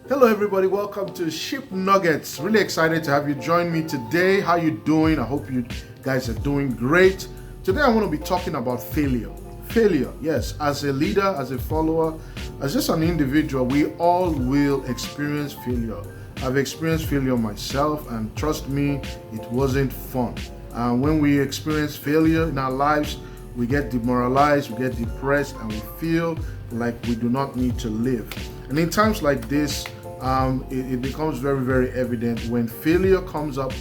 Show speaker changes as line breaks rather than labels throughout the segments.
Hello everybody, welcome to Shipnuggets. Really excited to have you join me today. How you doing? I hope you guys are doing great. Today I want to be talking about failure. Failure, yes, as a leader, as a follower, as just an individual, we all will experience failure. I've experienced failure myself, and trust me, it wasn't fun. When we experience failure in our lives, we get demoralized, we get depressed, and we feel like we do not need to live. And in times like this, it becomes very, very evident when failure comes up.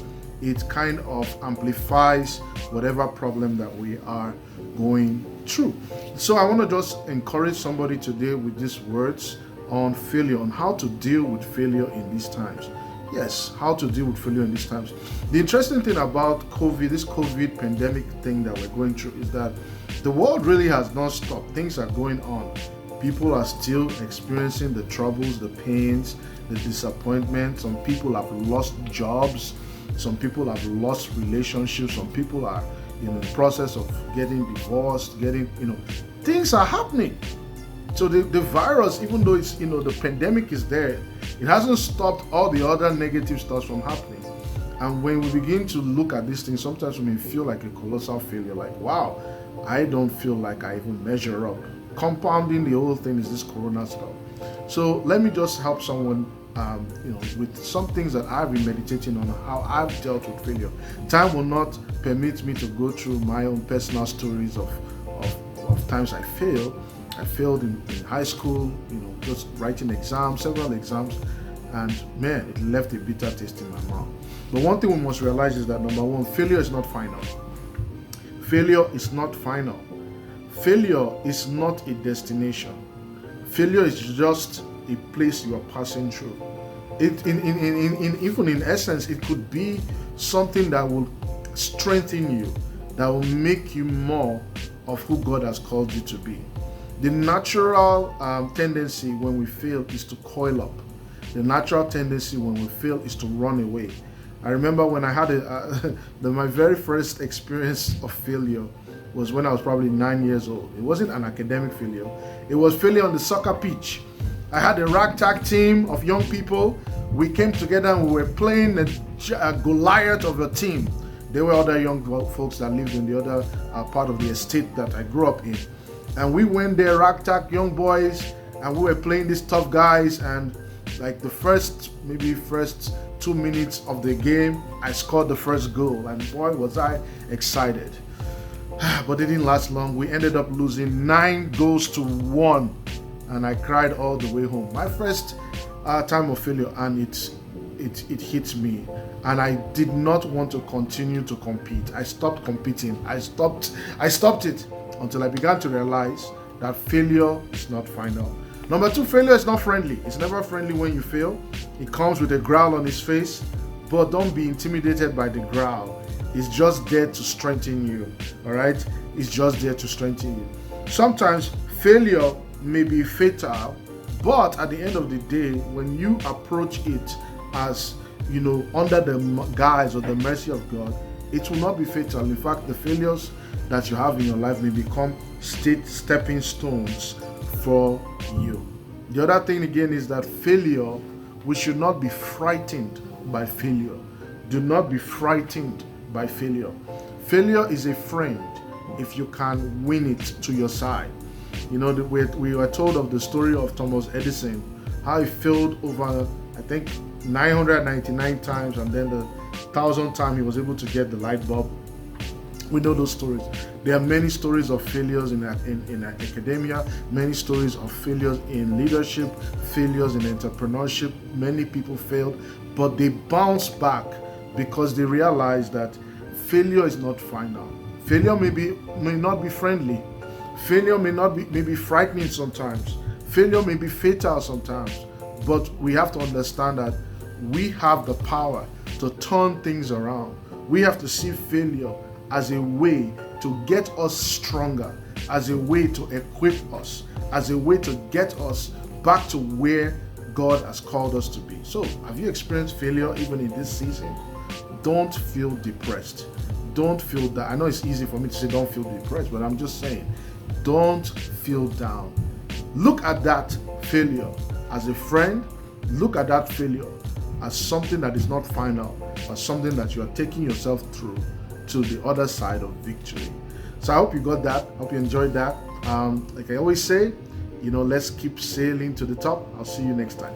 It kind of amplifies whatever problem that we are going through. So I want to just encourage somebody today with these words on failure, on how to deal with failure in these times. Yes, how to deal with failure in these times. The interesting thing about this COVID pandemic thing that we're going through, is that the world really has not stopped. Things are going on. People are still experiencing the troubles, the pains, the disappointment. Some people have lost jobs. Some people have lost relationships. Some people are in the process of getting divorced, things are happening. So the virus, even though it's, the pandemic is there, it hasn't stopped all the other negative stuff from happening. And when we begin to look at these things, sometimes we may feel like a colossal failure, like, wow, I don't feel like I even measure up. Compounding the whole thing is this corona stuff. So let me just help someone, with some things that I've been meditating on, how I've dealt with failure. Time will not permit me to go through my own personal stories of times I failed. I failed in high school, just writing exams, several exams, and man, it left a bitter taste in my mouth. But one thing we must realize is that, number one, failure is not final. Failure is not final. Failure is not a destination. Failure is just a place you are passing through. Even in essence, it could be something that will strengthen you, that will make you more of who God has called you to be. The natural tendency when we fail is to coil up. The natural tendency when we fail is to run away. I remember when I had my very first experience of failure was when I was probably 9 years old. It wasn't an academic failure. It was failure on the soccer pitch. I had a ragtag team of young people. We came together and we were playing a Goliath of a team. There were other young folks that lived in the other part of the estate that I grew up in. And we went there, ragtag young boys, and we were playing these tough guys. And like the first 2 minutes of the game, I scored the first goal. And boy, was I excited. But it didn't last long. We ended up losing 9-1, and I cried all the way home. My first time of failure, and it hit me, and I did not want to continue to compete. I stopped competing. I stopped it until I began to realize that failure is not final. Number two, failure is not friendly. It's never friendly when you fail. It comes with a growl on its face, but don't be intimidated by the growl. It's just there to strengthen you, all right? It's just there to strengthen you. Sometimes failure may be fatal, but at the end of the day, when you approach it as, under the guise or the mercy of God, it will not be fatal. In fact, the failures that you have in your life may become stepping stones for you. The other thing again is that failure, we should not be frightened by failure. Do not be frightened by failure. Failure is a friend if you can win it to your side. We were told of the story of Thomas Edison, how he failed over, I think, 999 times, and then the 1,000th time he was able to get the light bulb. We know those stories. There are many stories of failures in academia, many stories of failures in leadership, failures in entrepreneurship. Many people failed, but they bounced back because they realized that failure is not final. Failure may not be friendly. Failure may be frightening sometimes. Failure may be fatal sometimes. But we have to understand that we have the power to turn things around. We have to see failure as a way to get us stronger, as a way to equip us, as a way to get us back to where God has called us to be. So, have you experienced failure even in this season? Don't feel depressed. Don't feel that. I know it's easy for me to say don't feel depressed, but I'm just saying, don't feel down. Look at that failure as a friend. Look at that failure as something that is not final, but something that you are taking yourself through to the other side of victory. So I hope you got that. Hope you enjoyed that. Like I always say, let's keep sailing to the top. I'll see you next time.